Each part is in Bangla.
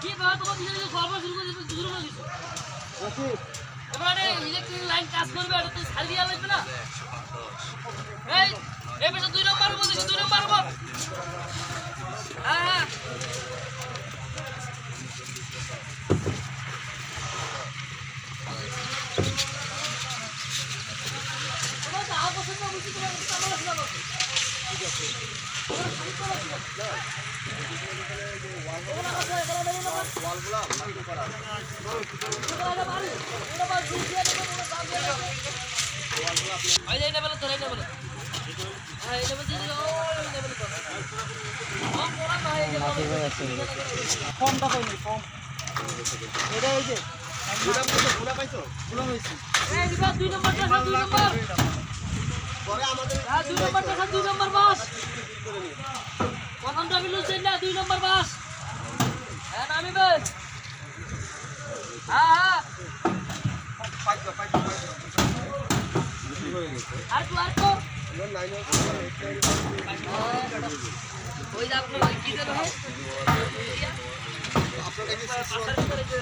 কি বাবা তোমার দিকে গল্প শুরু করে দিছো এবারে ইলেকট্রিক লাইন কাজ করবে এটা তো ছাড় দিয়া লাগবে না এই এই পেছনে 2 নম্বর বলছি 2 নম্বর বল হ্যাঁ তোমার তো আও পছন্দ বুঝি তোমার সামনে আসা যাবে ঠিক আছে ওয়ালগুলা মাটি করা আই না বলে ধরে না বলে আই না বলে দিও না বলে কম বড় ভাই কমটা পাইনি কম এটা এই যে গুলা পাইছো গুলা হইছে এই দিবা 2 নম্বরটা 2 নম্বর পরে আমাদের 2 নম্বরটা 2 নম্বর বাস প্রথমটা বিলু দেন না 2 নম্বর বাস হ্যাঁ নামিবে হ্যাঁ পাইছো আর তো নাই ওই যা আপনার কি দেন হয় আপনারা কি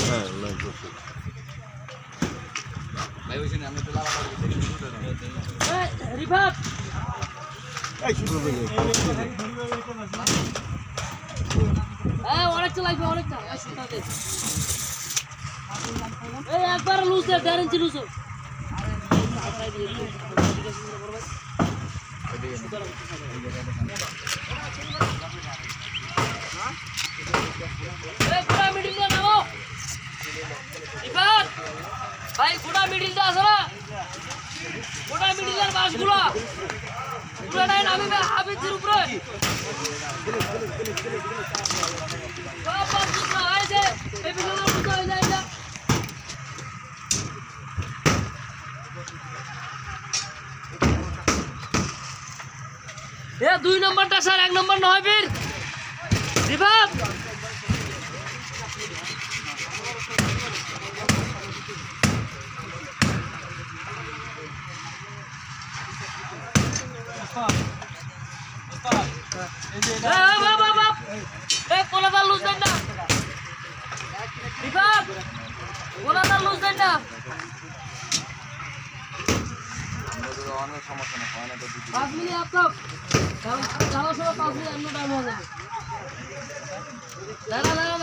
হ্যাঁ লাগবে ভাই ওইখানে আমি তো লালা করে এই রিভাত এই শুরু হয়ে গেছে অনেক চালাইবে অনেক চাল আসতে এই একবার লুজ দে 1.5 ইঞ্চি লুজ পুরা মিডিল দিয়ে নামো রিভাত ভাই পুরা মিডিল দিয়ে আসো না পুরা মিডিলের বাসগুলো পুরা নাই নামিবে হাফিজের উপরে এ 2 নম্বরটা স্যার 1 নম্বর নয় বীর রিভাত কোলাদার লুজ দেন না রিভাত কোলাদার লুজ দেন না অনেক সমস্যা না 5 মিনিট আপনার যাওয়ার সময় 5 মিনিট অন্য টাইম হয়ে যাবে